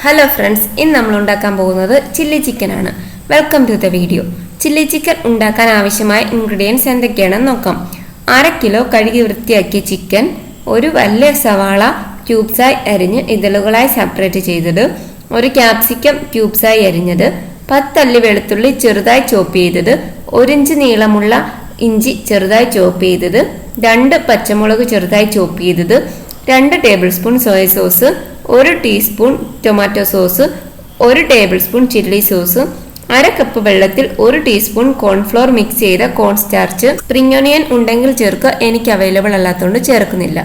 Hello friends, ഇന്ന് നമ്മൾ ഉണ്ടാക്കാൻ പോകുന്നത് ചില്ലി ചിക്കൻ ആണ്. Welcome to the video. Chilli chicken ഉണ്ടാക്കാൻ ആവശ്യമായ ഇൻഗ്രീഡിയൻസ് എന്തൊക്കെയാണെന്ന് നോക്കാം. 1/2 കിലോ കഴുകി വൃത്തിയാക്കിയ ചിക്കൻ, ഒരു വലിയ സവാള ക്യൂബ്സായി അരിഞ്ഞ് ഇതളുകളായി സെപ്പറേറ്റ് ചെയ്തത്, ഒരു ക്യാപ്സിക്കം ക്യൂബ്സായി അരിഞ്ഞത്, 10 അല്ലി വെളുത്തുള്ളി ചെറുതായി ചോപ്പ് ചെയ്തത്, 1 ഇഞ്ച് നീളമുള്ള ഇഞ്ചി ചെറുതായി ചോപ്പ് ചെയ്തത്, 2 പച്ചമുളക് ചെറുതായി ചോപ്പ് ചെയ്തത്, 2 table spoon soya sauce, 1 teaspoon tomato sauce, 1 table spoon chilli sauce, 1/2 cup വെള്ളത്തിൽ 1 ടീസ്പൂൺ കോൺഫ്ലോർ മിക്സ് ചെയ്ത കോൺ സ്റ്റാർച്ച്. സ്പ്രിംഗ് ഓണിയൻ ഉണ്ടെങ്കിൽ ചേർക്കുക, എനിക്ക് അവൈലബിൾ അല്ലാത്തതുകൊണ്ട് ചേർക്കുന്നില്ല.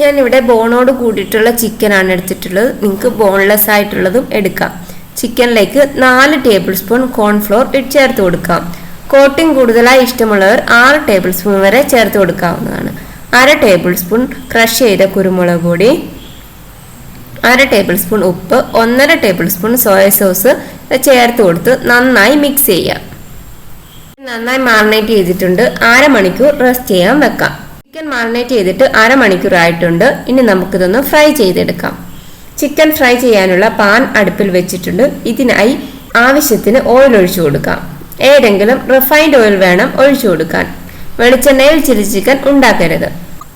ഞാനിവിടെ ബോണോട് കൂടിയിട്ടുള്ള ചിക്കനാണ് എടുത്തിട്ടുള്ളത്, നിങ്ങൾക്ക് ബോൺലെസ് ആയിട്ടുള്ളതും എടുക്കാം. ചിക്കനിലേക്ക് 4 ടേബിൾ സ്പൂൺ കോൺഫ്ലോർ ചേർത്ത് കൊടുക്കാം. കോട്ടിംഗ് കൂടുതലായി ഇഷ്ടമുള്ളവർ 6 ടേബിൾ സ്പൂൺ വരെ ചേർത്ത് കൊടുക്കാവുന്നതാണ്. 1/2 ടേബിൾ സ്പൂൺ ക്രഷ് ചെയ്ത കുരുമുളക് പൊടി, 1/2 ടേബിൾ സ്പൂൺ ഉപ്പ്, 1.5 ടേബിൾ സ്പൂൺ സോയ സോസ് ചേർത്ത് കൊടുത്ത് നന്നായി മിക്സ് ചെയ്യാം. നന്നായി മാറിനേറ്റ് ചെയ്തിട്ടുണ്ട്. 1/2 മണിക്കൂർ റെസ്റ്റ് ചെയ്യാൻ വെക്കാം. ചിക്കൻ മാറിനേറ്റ് ചെയ്തിട്ട് 1/2 മണിക്കൂർ ആയിട്ടുണ്ട്. ഇനി നമുക്കിതൊന്ന് ഫ്രൈ ചെയ്തെടുക്കാം. ചിക്കൻ ഫ്രൈ ചെയ്യാനുള്ള പാൻ അടുപ്പിൽ വെച്ചിട്ടുണ്ട്. ഇതിനായി ആവശ്യത്തിന് ഓയിൽ ഒഴിച്ചു കൊടുക്കാം. ഏതെങ്കിലും റിഫൈൻഡ് ഓയിൽ വേണം ഒഴിച്ചു കൊടുക്കാൻ. വെളിച്ചെണ്ണയിൽ ചില്ലി ചിക്കൻ ഉണ്ടാക്കരുത്.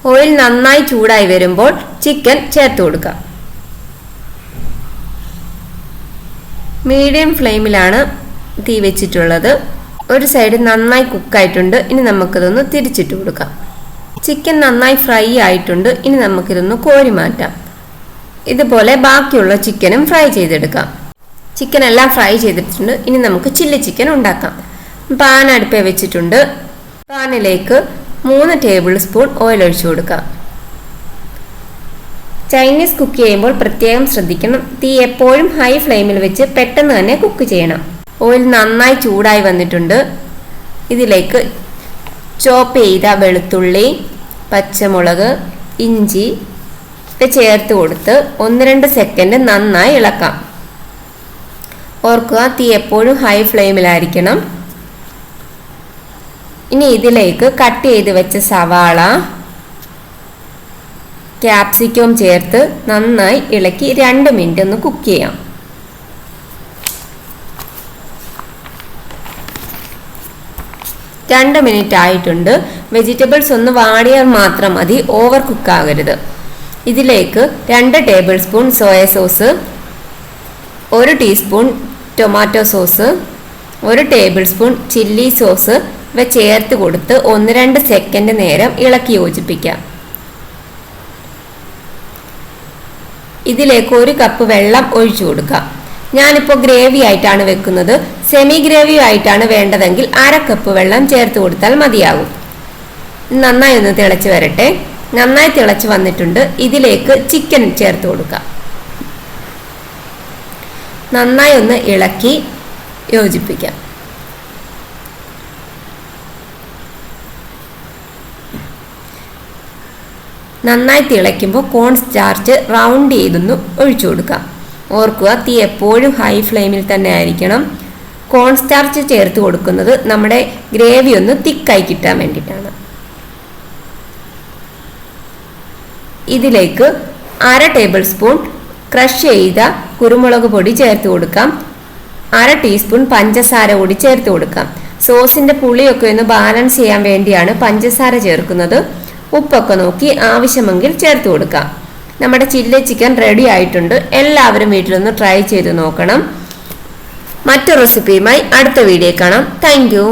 ഓയിൽ നന്നായി ചൂടായി വരുമ്പോൾ ചിക്കൻ ചേർത്ത് കൊടുക്കാം. മീഡിയം ഫ്ലെയിമിലാണ് തീ വെച്ചിട്ടുള്ളത്. ഒരു സൈഡ് നന്നായി കുക്കായിട്ടുണ്ട്. ഇനി നമുക്കിതൊന്ന് തിരിച്ചിട്ട് കൊടുക്കാം. ചിക്കൻ നന്നായി ഫ്രൈ ആയിട്ടുണ്ട്. ഇനി നമുക്കിതൊന്ന് കോരി മാറ്റാം. ഇതുപോലെ ബാക്കിയുള്ള ചിക്കനും ഫ്രൈ ചെയ്തെടുക്കാം. ചിക്കൻ എല്ലാം ഫ്രൈ ചെയ്തിട്ടുണ്ട്. ഇനി നമുക്ക് ചില്ലി ചിക്കൻ ഉണ്ടാക്കാം. പാൻ അടുപ്പേ വെച്ചിട്ടുണ്ട്. പാനിലേക്ക് 3 ടേബിൾ സ്പൂൺ ഓയിൽ ഒഴിച്ചു കൊടുക്കാം. ചൈനീസ് കുക്ക് ചെയ്യുമ്പോൾ പ്രത്യേകം ശ്രദ്ധിക്കണം. തീ എപ്പോഴും ഹൈ ഫ്ലെയിമിൽ വെച്ച് പെട്ടെന്ന് തന്നെ കുക്ക് ചെയ്യണം. ഓയിൽ നന്നായി ചൂടായി വന്നിട്ടുണ്ട്. ഇതിലേക്ക് ചോപ്പ് ചെയ്ത വെളുത്തുള്ളി, പച്ചമുളക്, ഇഞ്ചി ചേർത്ത് കൊടുത്ത് 1-2 സെക്കൻഡ് നന്നായി ഇളക്കാം. ഓർക്കുക, തീ എപ്പോഴും ഹൈ ഫ്ലെയിമിലായിരിക്കണം. ഇനി ഇതിലേക്ക് കട്ട് ചെയ്ത് വെച്ച സവാള, ക്യാപ്സിക്കം ചേർത്ത് നന്നായി ഇളക്കി 2 മിനിറ്റ് ഒന്ന് കുക്ക് ചെയ്യാം. രണ്ട് മിനിറ്റ് ആയിട്ടുണ്ട്. വെജിറ്റബിൾസ് ഒന്ന് വാടിയാൽ മാത്രം മതി, ഓവർ കുക്ക് ആകരുത്. ഇതിലേക്ക് 2 table spoon soya sauce, 1 teaspoon tomato sauce, 1 table spoon chilli sauce ഇവ ചേർത്ത് കൊടുത്ത് 1-2 സെക്കൻഡ് നേരം ഇളക്കി യോജിപ്പിക്കാം. ഇതിലേക്ക് 1 കപ്പ് വെള്ളം ഒഴിച്ചു കൊടുക്കാം. ഞാനിപ്പോൾ ഗ്രേവി ആയിട്ടാണ് വെക്കുന്നത്. സെമി ഗ്രേവി ആയിട്ടാണ് വേണ്ടതെങ്കിൽ 1/2 കപ്പ് വെള്ളം ചേർത്ത് കൊടുത്താൽ മതിയാകും. നന്നായി ഒന്ന് തിളച്ച് വരട്ടെ. നന്നായി തിളച്ച് വന്നിട്ടുണ്ട്. ഇതിലേക്ക് ചിക്കൻ ചേർത്ത് കൊടുക്കാം. നന്നായി ഒന്ന് ഇളക്കി യോജിപ്പിക്കാം. നന്നായി തിളയ്ക്കുമ്പോൾ കോൺ സ്റ്റാർച്ച് റൗണ്ട് ചെയ്തൊന്ന് ഒഴിച്ചു കൊടുക്കാം. ഓർക്കുക, തീ എപ്പോഴും ഹൈ ഫ്ലെയിമിൽ തന്നെ ആയിരിക്കണം. കോൺ സ്റ്റാർച്ച് ചേർത്ത് കൊടുക്കുന്നത് നമ്മുടെ ഗ്രേവി ഒന്ന് തിക്കായി കിട്ടാൻ വേണ്ടിയിട്ടാണ്. ഇതിലേക്ക് 1/2 ടേബിൾ സ്പൂൺ ക്രഷ് ചെയ്ത കുരുമുളക് പൊടി ചേർത്ത് കൊടുക്കാം. 1/2 ടീസ്പൂൺ പഞ്ചസാര കൂടി ചേർത്ത് കൊടുക്കാം. സോസിന്റെ പുളിയൊക്കെ ഒന്ന് ബാലൻസ് ചെയ്യാൻ വേണ്ടിയാണ് പഞ്ചസാര ചേർക്കുന്നത്. ഉപ്പൊക്കെ നോക്കി ആവശ്യമെങ്കിൽ ചേർത്ത് കൊടുക്കാം. നമ്മുടെ ചില്ലി ചിക്കൻ റെഡി ആയിട്ടുണ്ട്. എല്ലാവരും വീട്ടിലൊന്ന് ട്രൈ ചെയ്ത് നോക്കണം. മറ്റൊരു റെസിപ്പിയുമായി അടുത്ത വീഡിയോ കാണാം. Thank you.